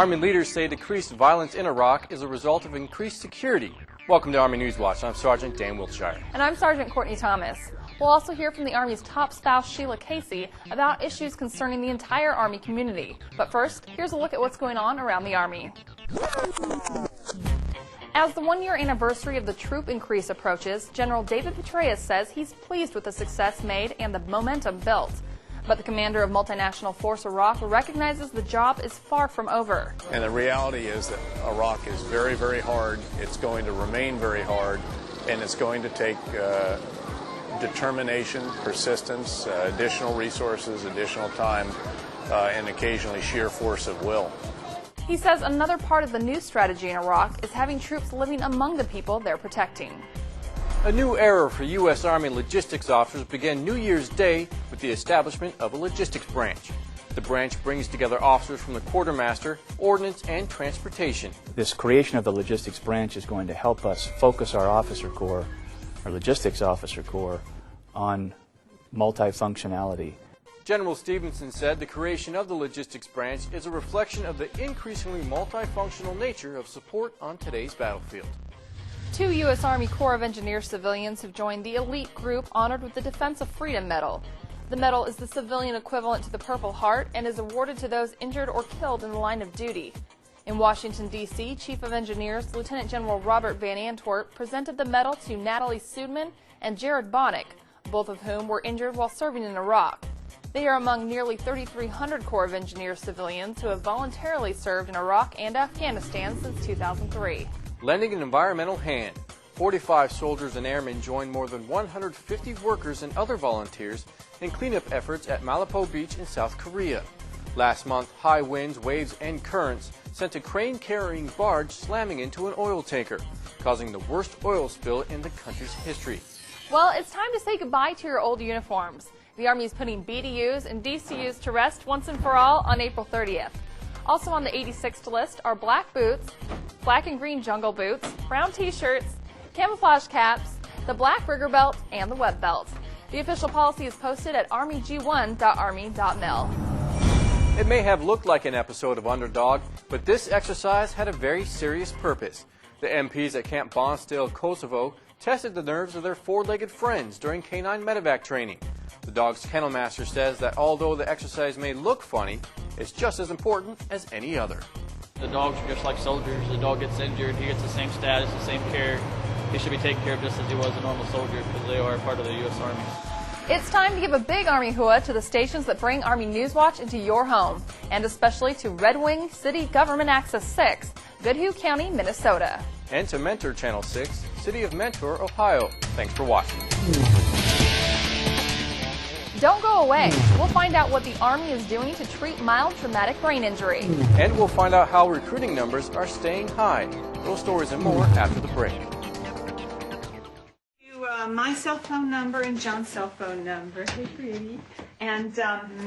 Army leaders say decreased violence in Iraq is a result of increased security. Welcome to Army Newswatch. I'm Sergeant Dan Wiltshire. And I'm Sergeant Courtney Thomas. We'll also hear from the Army's top spouse, Sheila Casey, about issues concerning the entire Army community. But first, here's a look at what's going on around the Army. As the one-year anniversary of the troop increase approaches, General David Petraeus says he's pleased with the success made and the momentum built. But the commander of Multinational Force Iraq recognizes the job is far from over. And the reality is that Iraq is very, very hard. It's going to remain very hard, and it's going to take determination, persistence, additional resources, additional time, and occasionally sheer force of will. He says another part of the new strategy in Iraq is having troops living among the people they're protecting. A new era for U.S. Army logistics officers began New Year's Day with the establishment of a logistics branch. The branch brings together officers from the quartermaster, ordnance, and transportation. This creation of the logistics branch is going to help us focus our officer corps, our logistics officer corps, on multifunctionality. General Stevenson said the creation of the logistics branch is a reflection of the increasingly multifunctional nature of support on today's battlefield. 2 U.S. Army Corps of Engineers civilians have joined the elite group honored with the Defense of Freedom Medal. The medal is the civilian equivalent to the Purple Heart and is awarded to those injured or killed in the line of duty. In Washington, D.C., Chief of Engineers Lieutenant General Robert Van Antwerp presented the medal to Natalie Sudman and Jared Bonnick, both of whom were injured while serving in Iraq. They are among nearly 3,300 Corps of Engineers civilians who have voluntarily served in Iraq and Afghanistan since 2003. Lending an environmental hand, 45 soldiers and airmen joined more than 150 workers and other volunteers in cleanup efforts at Malipo Beach in South Korea. Last month, high winds, waves, and currents sent a crane-carrying barge slamming into an oil tanker, causing the worst oil spill in the country's history. Well, it's time to say goodbye to your old uniforms. The Army is putting BDUs and DCUs to rest once and for all on April 30th. Also on the 86th list are black boots, black and green jungle boots, brown t-shirts, camouflage caps, the black rigger belt, and the web belt. The official policy is posted at armyg1.army.mil. It may have looked like an episode of Underdog, but this exercise had a very serious purpose. The MPs at Camp Bonsdale, Kosovo, tested the nerves of their four-legged friends during canine medevac training. The dog's kennel master says that although the exercise may look funny, it's just as important as any other. The dogs are just like soldiers. The dog gets injured, he gets the same status, the same care. He should be taken care of just as he was a normal soldier because they are part of the U.S. Army. It's time to give a big Army hooah to the stations that bring Army Newswatch into your home, and especially to Red Wing City Government Access 6, Goodhue County, Minnesota. And to Mentor Channel 6, City of Mentor, Ohio. Thanks for watching. Don't go away. We'll find out what the Army is doing to treat mild traumatic brain injury. And we'll find out how recruiting numbers are staying high. Those stories and more after the break. My cell phone number and John's cell phone number. Hey, pretty. And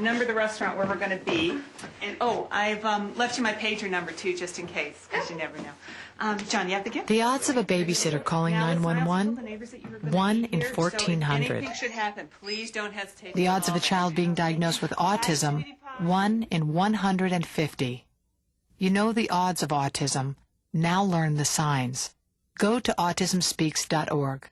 number of the restaurant where we're going to be. And I've left you my pager number too, just in case, because you never know. John, you have the gift? The odds of a babysitter calling 911, 1 in 1,400. Anything should happen, please don't hesitate. The odds of a child being diagnosed with autism, 1 in 150. You know the odds of autism. Now learn the signs. Go to autismspeaks.org.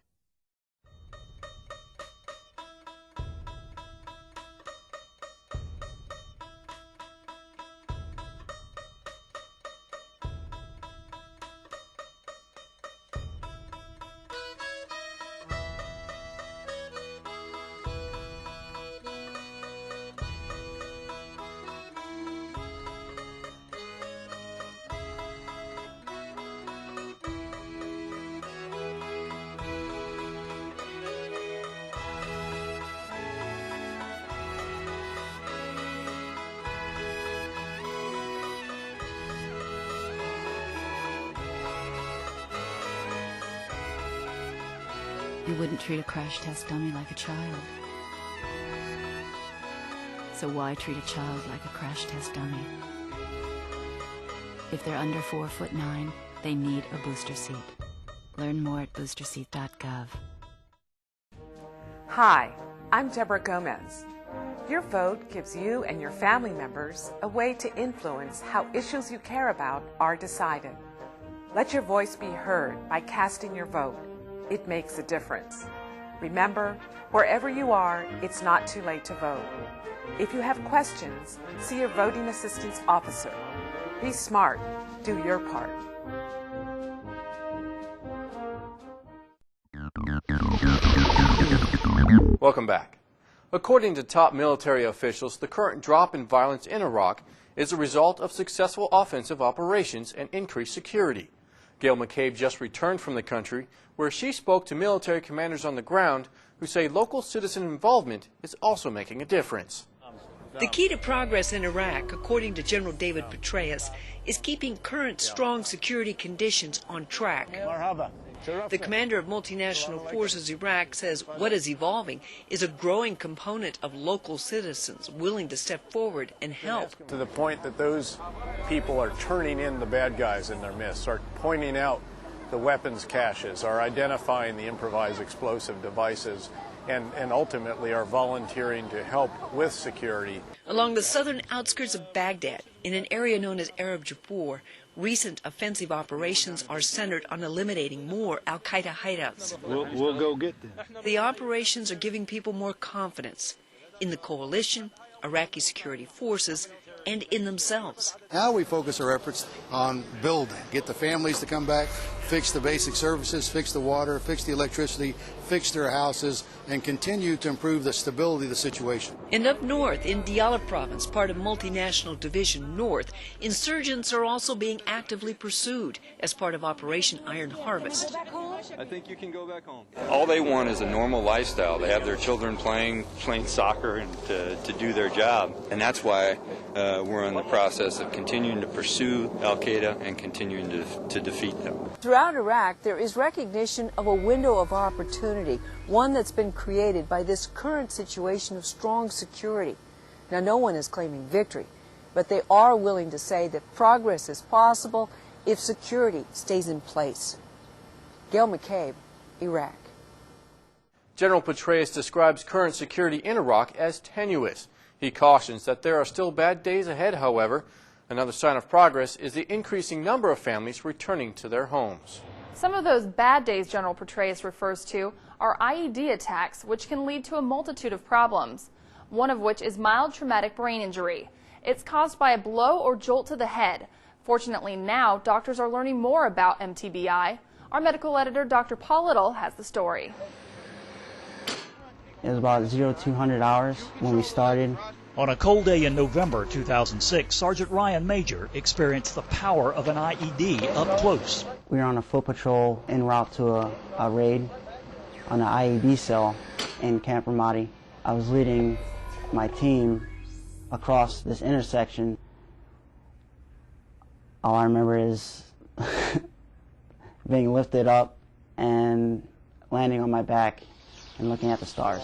You wouldn't treat a crash test dummy like a child. So why treat a child like a crash test dummy? If they're under 4'9", they need a booster seat. Learn more at boosterseat.gov. Hi, I'm Deborah Gomez. Your vote gives you and your family members a way to influence how issues you care about are decided. Let your voice be heard by casting your vote. It makes a difference. Remember, wherever you are, it's not too late to vote. If you have questions, see your voting assistance officer. Be smart. Do your part. Welcome back. According to top military officials, the current drop in violence in Iraq is a result of successful offensive operations and increased security. Gail McCabe just returned from the country, where she spoke to military commanders on the ground who say local citizen involvement is also making a difference. The key to progress in Iraq, according to General David Petraeus, is keeping current strong security conditions on track. The commander of multinational forces Iraq says what is evolving is a growing component of local citizens willing to step forward and help. To the point that those people are turning in the bad guys in their midst, are pointing out the weapons caches, are identifying the improvised explosive devices, and ultimately are volunteering to help with security. Along the southern outskirts of Baghdad, in an area known as Arab Jabur, recent offensive operations are centered on eliminating more al-Qaeda hideouts. We'll go get them. The operations are giving people more confidence in the coalition, Iraqi security forces, and in themselves. Now we focus our efforts on building, get the families to come back, fix the basic services, fix the water, fix the electricity, fix their houses, and continue to improve the stability of the situation. And up north, in Diyala province, part of Multinational Division North, insurgents are also being actively pursued as part of Operation Iron Harvest. I think you can go back home. All they want is a normal lifestyle. They have their children playing soccer and to do their job. And that's why we're in the process of continuing to pursue al-Qaeda and continuing to defeat them. Throughout Iraq, there is recognition of a window of opportunity, one that's been created by this current situation of strong security. Now, no one is claiming victory, but they are willing to say that progress is possible if security stays in place. Gail McCabe, Iraq. General Petraeus describes current security in Iraq as tenuous. He cautions that there are still bad days ahead, however. Another sign of progress is the increasing number of families returning to their homes. Some of those bad days General Petraeus refers to are IED attacks, which can lead to a multitude of problems, one of which is mild traumatic brain injury. It's caused by a blow or jolt to the head. Fortunately, now doctors are learning more about MTBI. Our medical editor, Dr. Paul Little, has the story. It was about 0 to 200 hours when we started. On a cold day in November 2006, Sergeant Ryan Major experienced the power of an IED up close. We were on a foot patrol en route to a raid on an IED cell in Camp Ramadi. I was leading my team across this intersection. All I remember is being lifted up and landing on my back and looking at the stars.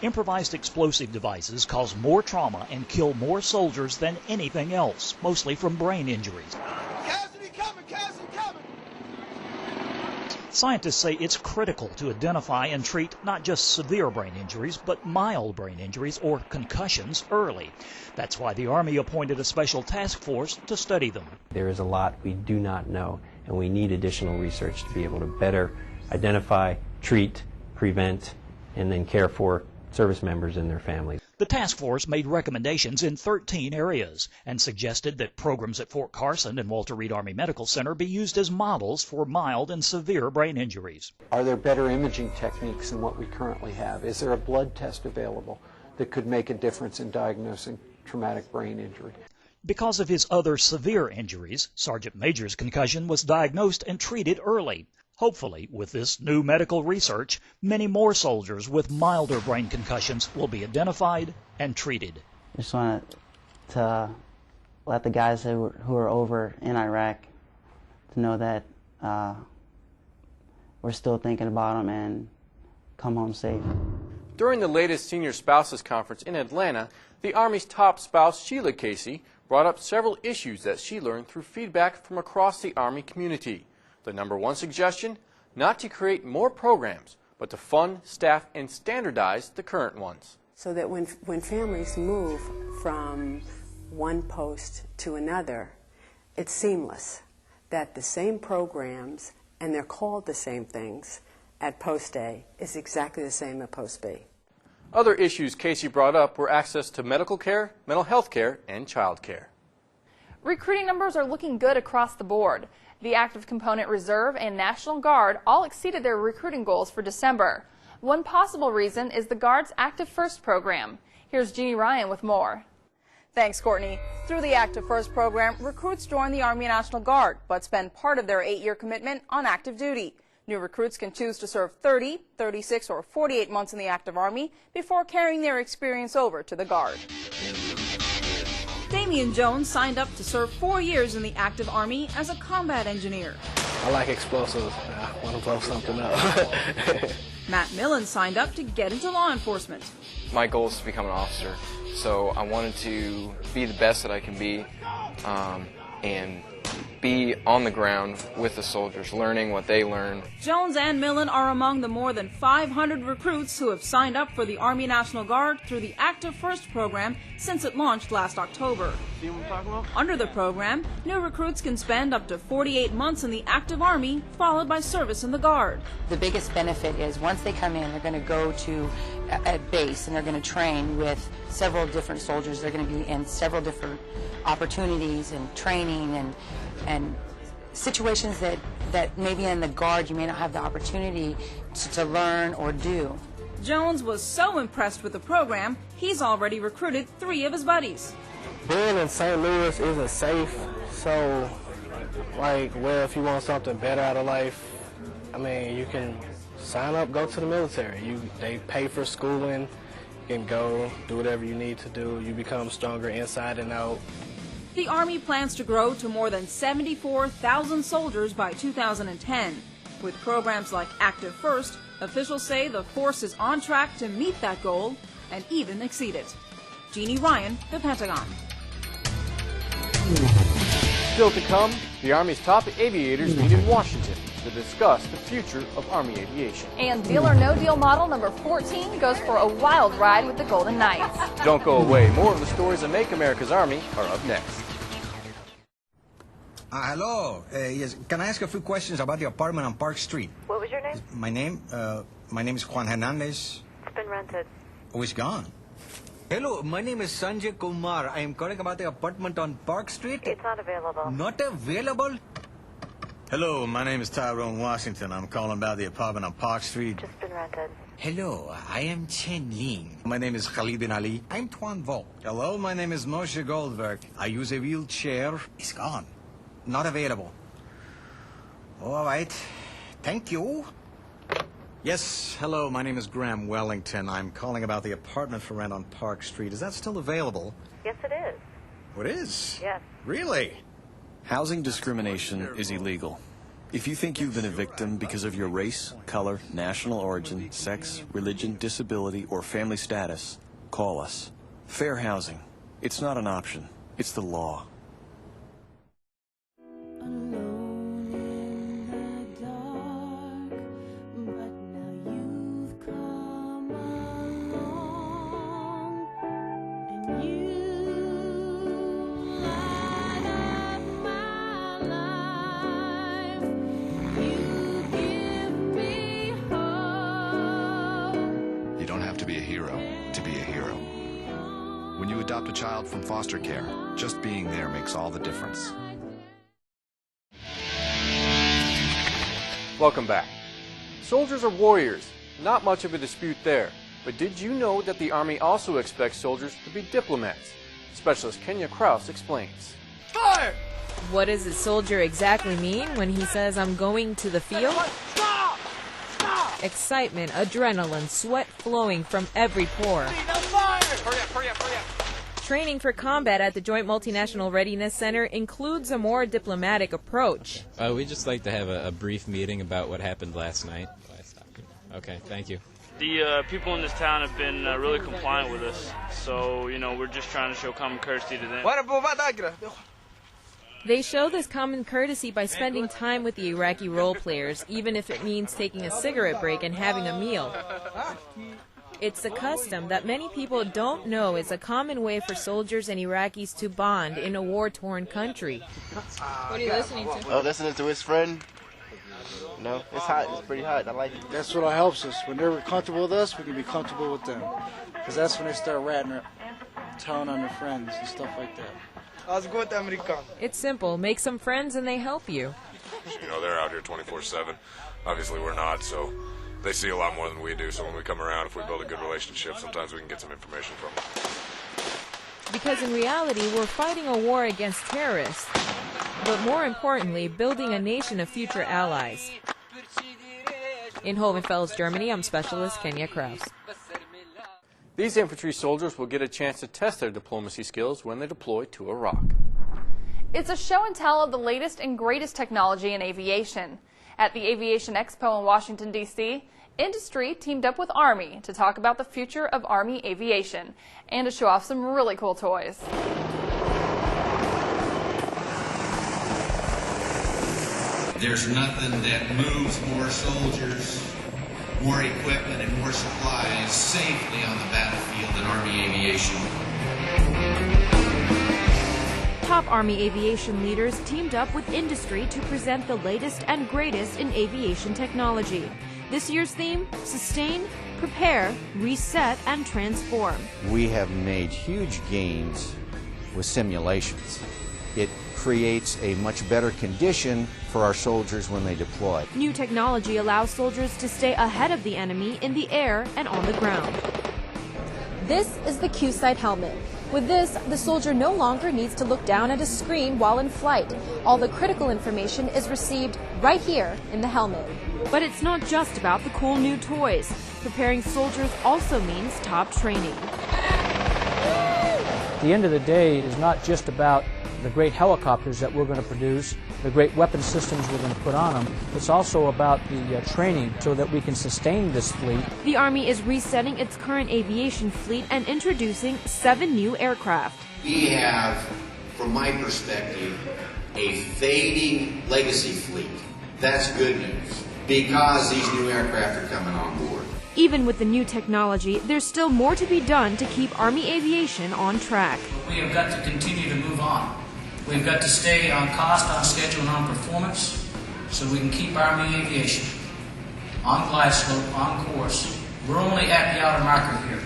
Improvised explosive devices cause more trauma and kill more soldiers than anything else, mostly from brain injuries. Cassidy coming, Cassidy coming! Scientists say it's critical to identify and treat not just severe brain injuries, but mild brain injuries or concussions early. That's why the Army appointed a special task force to study them. There is a lot we do not know, and we need additional research to be able to better identify, treat, prevent, and then care for service members and their families. The task force made recommendations in 13 areas and suggested that programs at Fort Carson and Walter Reed Army Medical Center be used as models for mild and severe brain injuries. Are there better imaging techniques than what we currently have? Is there a blood test available that could make a difference in diagnosing traumatic brain injury? Because of his other severe injuries, Sergeant Major's concussion was diagnosed and treated early. Hopefully, with this new medical research, many more soldiers with milder brain concussions will be identified and treated. I just want to let the guys who are over in Iraq to know that we're still thinking about them and come home safe. During the latest Senior Spouses Conference in Atlanta, the Army's top spouse, Sheila Casey, brought up several issues that she learned through feedback from across the Army community. The number one suggestion, not to create more programs, but to fund, staff, and standardize the current ones. so that when families move from one post to another, it's seamless, that the same programs, and they're called the same things, at Post A is exactly the same at Post B. Other issues Casey brought up were access to medical care, mental health care, and child care. Recruiting numbers are looking good across the board. The Active Component Reserve and National Guard all exceeded their recruiting goals for December. One possible reason is the Guard's Active First program. Here's Jeannie Ryan with more. Thanks, Courtney. Through the Active First program, recruits join the Army National Guard, but spend part of their 8-year commitment on active duty. New recruits can choose to serve 30, 36, or 48 months in the active Army before carrying their experience over to the Guard. Damian Jones signed up to serve 4 years in the active Army as a combat engineer. I like explosives. I want to blow something up. Matt Millen signed up to get into law enforcement. My goal is to become an officer, so I wanted to be the best that I can be and be on the ground with the soldiers, learning what they learn. Jones and Millen are among the more than 500 recruits who have signed up for the Army National Guard through the Active First program since it launched last October. Under the program, new recruits can spend up to 48 months in the active Army, followed by service in the Guard. The biggest benefit is once they come in, they're going to go to a base and they're going to train with several different soldiers. They're going to be in several different opportunities and training and situations that maybe in the Guard you may not have the opportunity to learn or do. Jones was so impressed with the program, he's already recruited 3 of his buddies. Being in St. Louis isn't safe, so if you want something better out of life, I mean, you can sign up, go to the military. They pay for schooling, you can go, do whatever you need to do. You become stronger inside and out. The Army plans to grow to more than 74,000 soldiers by 2010. With programs like Active First, officials say the force is on track to meet that goal and even exceed it. Jeannie Ryan, The Pentagon. Still to come, the Army's top aviators meet in Washington to discuss the future of Army aviation. And Deal or No Deal model number 14 goes for a wild ride with the Golden Knights. Don't go away. More of the stories that make America's Army are up next. Hello. Yes. Can I ask a few questions about the apartment on Park Street? What was your name? My name is Juan Hernandez. It's been rented. Oh, it's gone. Hello, my name is Sanjay Kumar. I am calling about the apartment on Park Street. It's not available. Not available? Hello, my name is Tyrone Washington. I'm calling about the apartment on Park Street. Just been rented. Hello, I am Chen Ling. My name is Khalid bin Ali. I'm Tuan Vo. Hello, my name is Moshe Goldberg. I use a wheelchair. It's gone. Not available. All right. Thank you. Yes, hello, my name is Graham Wellington. I'm calling about the apartment for rent on Park Street. Is that still available? Yes, it is. Oh, it is? Yes. Really? Housing discrimination is illegal. If you think you've been a victim because of your race, color, national origin, sex, religion, disability, or family status, call us. Fair housing. It's not an option. It's the law. A child from foster care. Just being there makes all the difference. Welcome back. Soldiers are warriors. Not much of a dispute there. But did you know that the Army also expects soldiers to be diplomats? Specialist Kenya Krause explains. Fire! What does a soldier exactly mean when he says, "I'm going to the field"? Stop! Excitement, adrenaline, sweat flowing from every pore. Hurry up. Training for combat at the Joint Multinational Readiness Center includes a more diplomatic approach. We just like to have a brief meeting about what happened last night. Okay, thank you. The people in this town have been really compliant with us, so, we're just trying to show common courtesy to them. They show this common courtesy by spending time with the Iraqi role players, even if it means taking a cigarette break and having a meal. It's a custom that many people don't know is a common way for soldiers and Iraqis to bond in a war-torn country. What are you listening to? Oh, listening to his friend. No, it's hot. It's pretty hot. I like it. That's what helps us. When they're comfortable with us, we can be comfortable with them. Because that's when they start ratting, telling on their friends and stuff like that. It's simple. Make some friends and they help you. You know, they're out here 24/7. Obviously, we're not, so they see a lot more than we do. So when we come around, if we build a good relationship, sometimes we can get some information from them. Because in reality, we're fighting a war against terrorists. But more importantly, building a nation of future allies. In Hohenfels, Germany, I'm Specialist Kenya Krause. These infantry soldiers will get a chance to test their diplomacy skills when they deploy to Iraq. It's a show and tell of the latest and greatest technology in aviation. At the Aviation Expo in Washington, D.C., industry teamed up with Army to talk about the future of Army aviation and to show off some really cool toys. There's nothing that moves more soldiers, more equipment, and more supplies safely on the battlefield than Army aviation. Top Army aviation leaders teamed up with industry to present the latest and greatest in aviation technology. This year's theme, sustain, prepare, reset, and transform. We have made huge gains with simulations. It creates a much better condition for our soldiers when they deploy. New technology allows soldiers to stay ahead of the enemy in the air and on the ground. This is the Q-Sight helmet. With this, the soldier no longer needs to look down at a screen while in flight. All the critical information is received right here in the helmet. But it's not just about the cool new toys. Preparing soldiers also means top training. The end of the day is not just about the great helicopters that we're going to produce, the great weapon systems we're going to put on them. It's also about the training so that we can sustain this fleet. The Army is resetting its current aviation fleet and introducing 7 new aircraft. We have, from my perspective, a fading legacy fleet. That's good news, because these new aircraft are coming on board. Even with the new technology, there's still more to be done to keep Army aviation on track. We have got to continue to move on. We've got to stay on cost, on schedule, and on performance so we can keep Army aviation on glide slope, on course. We're only at the outer marker here.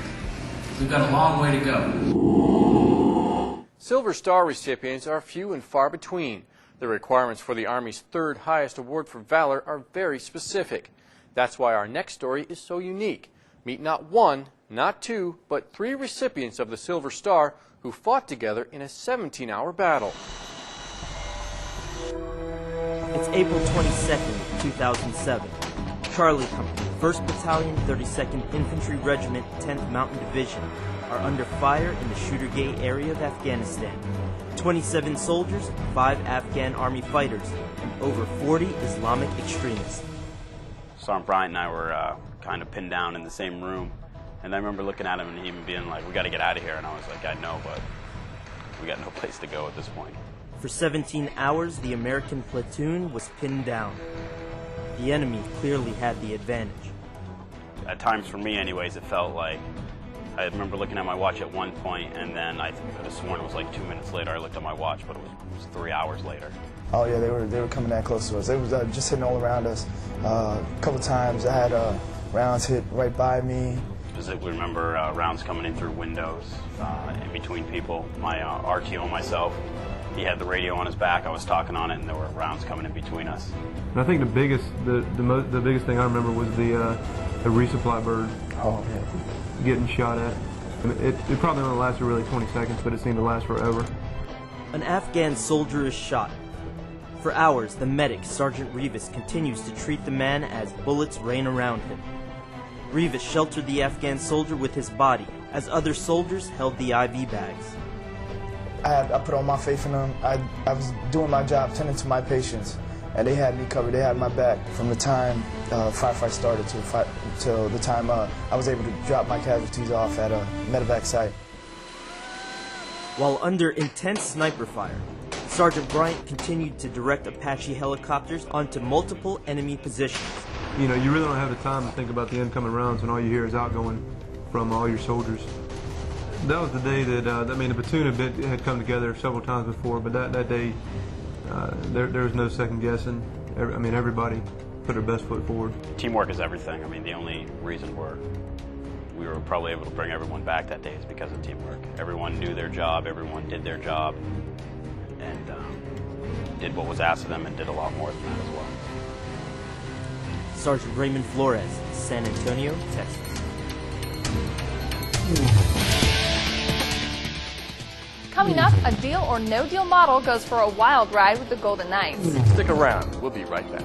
We've got a long way to go. Silver Star recipients are few and far between. The requirements for the Army's 3rd highest award for valor are very specific. That's why our next story is so unique. Meet not 1, not 2, but 3 recipients of the Silver Star who fought together in a 17-hour battle. It's April 22nd, 2007. Charlie Company, 1st Battalion, 32nd Infantry Regiment, 10th Mountain Division are under fire in the Shooter Gate area of Afghanistan. 27 soldiers, 5 Afghan Army fighters, and over 40 Islamic extremists. Sergeant Bryant and I were kind of pinned down in the same room. And I remember looking at him and him being like, we got to get out of here. And I was like, I know, but we got no place to go at this point. For 17 hours, the American platoon was pinned down. The enemy clearly had the advantage. At times, for me anyways, it felt like, I remember looking at my watch at one point, and then I could have sworn it was like 2 minutes later. I looked at my watch, but it was 3 hours later. Oh yeah, they were coming that close to us. They was just hitting all around us. A couple times I had rounds hit right by me. Specifically remember rounds coming in through windows, in between people. My RTO myself, he had the radio on his back. I was talking on it, and there were rounds coming in between us. And I think the biggest thing I remember was the resupply bird. Oh yeah. Getting shot at. It probably only lasted really 20 seconds, but it seemed to last forever. An Afghan soldier is shot. For hours, the medic, Sergeant Rivas, continues to treat the man as bullets rain around him. Rivas sheltered the Afghan soldier with his body, as other soldiers held the IV bags. I put all my faith in them. I was doing my job, tending to my patients, and they had me covered. They had my back from the time firefight started till the time I was able to drop my casualties off at a medevac site. While under intense sniper fire, Sergeant Bryant continued to direct Apache helicopters onto multiple enemy positions. You know, you really don't have the time to think about the incoming rounds when all you hear is outgoing from all your soldiers. That was the day that, I mean, the platoon had come together several times before, but that day, there was no second guessing. I mean, everybody put their best foot forward. Teamwork is everything. I mean, the only reason we were probably able to bring everyone back that day is because of teamwork. Everyone knew their job, everyone did their job, and did what was asked of them and did a lot more than that as well. Sergeant Raymond Flores, San Antonio, Texas. Coming up, a deal or no deal model goes for a wild ride with the Golden Knights. Stick around. We'll be right back.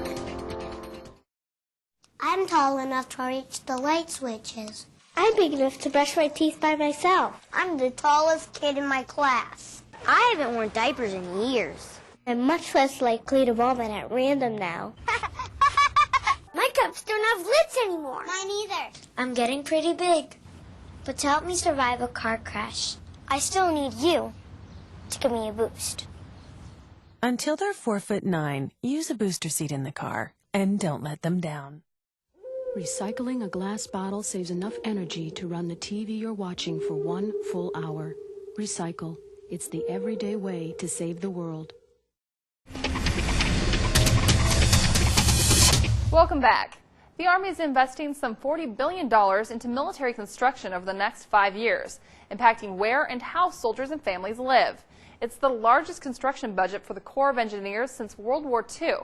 I'm tall enough to reach the light switches. I'm big enough to brush my teeth by myself. I'm the tallest kid in my class. I haven't worn diapers in years. I'm much less likely to vomit at random now. My cups don't have lids anymore. Mine either. I'm getting pretty big. But to help me survive a car crash, I still need you to give me a boost. Until they're 4'9", use a booster seat in the car and don't let them down. Recycling a glass bottle saves enough energy to run the TV you're watching for 1 full hour. Recycle. It's the everyday way to save the world. Welcome back. The Army is investing some $40 billion into military construction over the next 5 years, impacting where and how soldiers and families live. It's the largest construction budget for the Corps of Engineers since World War II,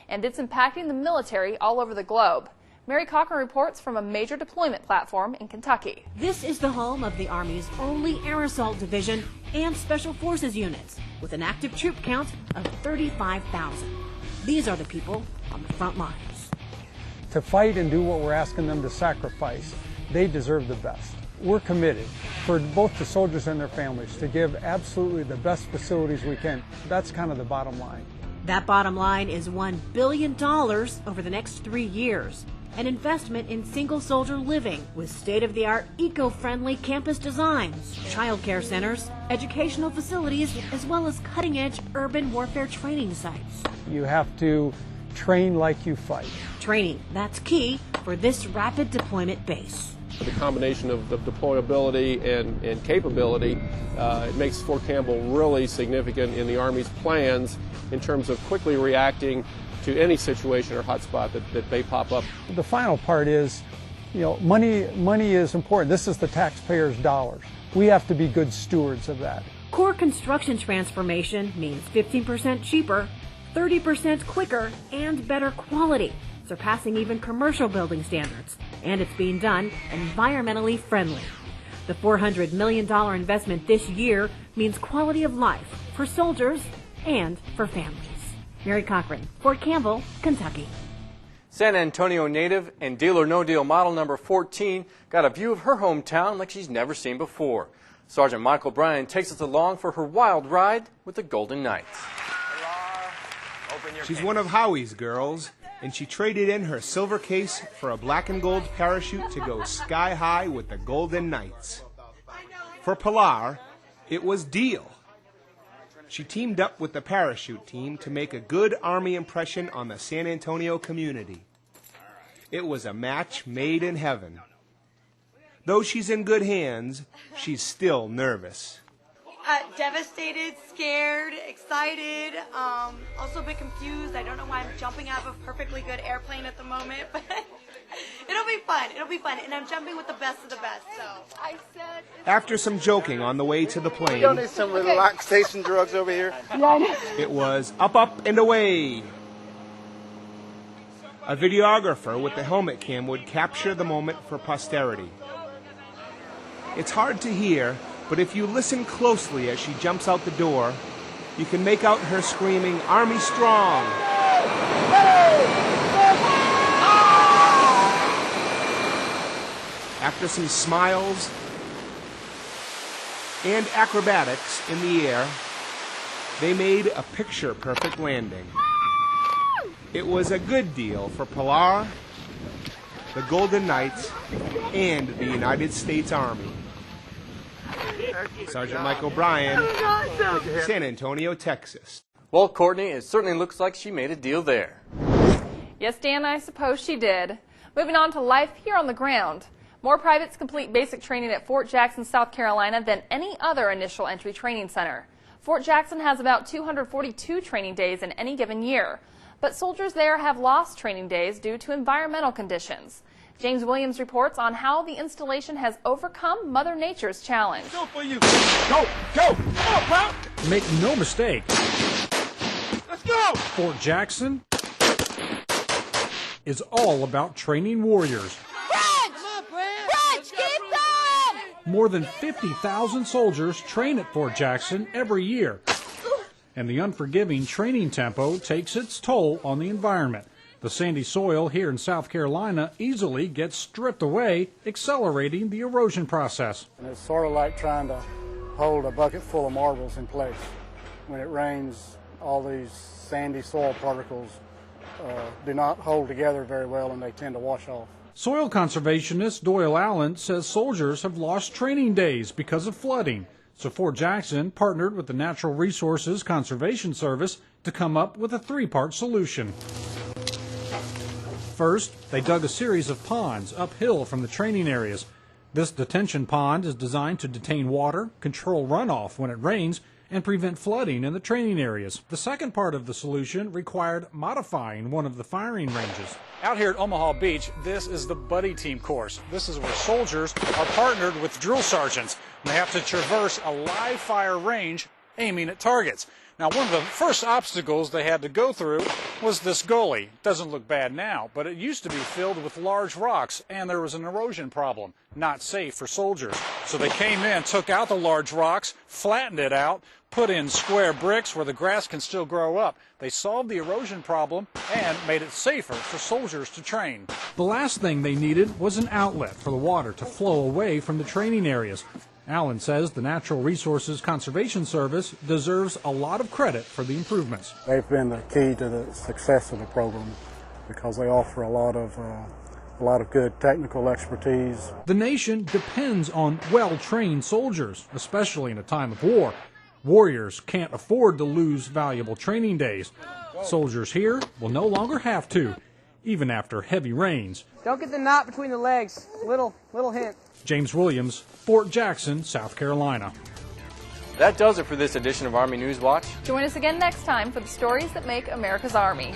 and it's impacting the military all over the globe. Mary Cochran reports from a major deployment platform in Kentucky. This is the home of the Army's only Air Assault Division and Special Forces units, with an active troop count of 35,000. These are the people on the front lines. To fight and do what we're asking them to sacrifice, they deserve the best. We're committed for both the soldiers and their families to give absolutely the best facilities we can. That's kind of the bottom line. That bottom line is $1 billion over the next 3 years. An investment in single soldier living with state-of-the-art eco-friendly campus designs, childcare centers, educational facilities, as well as cutting-edge urban warfare training sites. You have to train like you fight. Training, that's key for this rapid deployment base. The combination of the deployability and capability, it makes Fort Campbell really significant in the Army's plans in terms of quickly reacting to any situation or hotspot that may pop up. The final part is, money is important. This is the taxpayers' dollars. We have to be good stewards of that. Core construction transformation means 15% cheaper, 30% quicker, and better quality, surpassing even commercial building standards. And it's being done environmentally friendly. The $400 million investment this year means quality of life for soldiers and for families. Mary Cochran, Fort Campbell, Kentucky. San Antonio native and Deal or No Deal model number 14 got a view of her hometown like she's never seen before. Sergeant Michael Bryan takes us along for her wild ride with the Golden Knights. She's one of Howie's girls, and she traded in her silver case for a black and gold parachute to go sky high with the Golden Knights. For Pilar, it was Deal. She teamed up with the parachute team to make a good Army impression on the San Antonio community. It was a match made in heaven. Though she's in good hands, she's still nervous. Devastated, scared, excited, also a bit confused. I don't know why I'm jumping out of a perfectly good airplane at the moment, but it'll be fun. It'll be fun, and I'm jumping with the best of the best. So I said. After some joking on the way to the plane, You need some relaxation drugs over here. it was up, and away. A videographer with the helmet cam would capture the moment for posterity. It's hard to hear, but if you listen closely as she jumps out the door, you can make out her screaming, "Army strong!" After some smiles and acrobatics in the air, they made a picture-perfect landing. It was a good deal for Pilar, the Golden Knights, and the United States Army. Sergeant Michael Bryan, San Antonio, Texas. Well, Courtney, it certainly looks like she made a deal there. Yes, Dan, I suppose she did. Moving on to life here on the ground. More privates complete basic training at Fort Jackson, South Carolina than any other initial entry training center. Fort Jackson has about 242 training days in any given year, but soldiers there have lost training days due to environmental conditions. James Williams reports on how the installation has overcome Mother Nature's challenge. Go for you. Go, go. Come on, pal. Make no mistake. Let's go. Fort Jackson is all about training warriors. French, keep going! More than 50,000 soldiers train at Fort Jackson every year. And the unforgiving training tempo takes its toll on the environment. The sandy soil here in South Carolina easily gets stripped away, accelerating the erosion process. And it's sort of like trying to hold a bucket full of marbles in place. When it rains, all these sandy soil particles do not hold together very well, and they tend to wash off. Soil conservationist Doyle Allen says soldiers have lost training days because of flooding. So Fort Jackson partnered with the Natural Resources Conservation Service to come up with a three-part solution. First, they dug a series of ponds uphill from the training areas. This detention pond is designed to detain water, control runoff when it rains, and prevent flooding in the training areas. The second part of the solution required modifying one of the firing ranges. Out here at Omaha Beach, this is the Buddy Team course. This is where soldiers are partnered with drill sergeants, and they have to traverse a live fire range aiming at targets. Now, one of the first obstacles they had to go through was this gully. It doesn't look bad now, but it used to be filled with large rocks, and there was an erosion problem. Not safe for soldiers. So they came in, took out the large rocks, flattened it out, put in square bricks where the grass can still grow up. They solved the erosion problem and made it safer for soldiers to train. The last thing they needed was an outlet for the water to flow away from the training areas. Allen says the Natural Resources Conservation Service deserves a lot of credit for the improvements. They've been the key to the success of the program because they offer a lot of good technical expertise. The nation depends on well-trained soldiers, especially in a time of war. Warriors can't afford to lose valuable training days. Soldiers here will no longer have to, even after heavy rains. Don't get the knot between the legs. Little hint. James Williams, Fort Jackson, South Carolina. That does it for this edition of Army Newswatch. Join us again next time for the stories that make America's Army.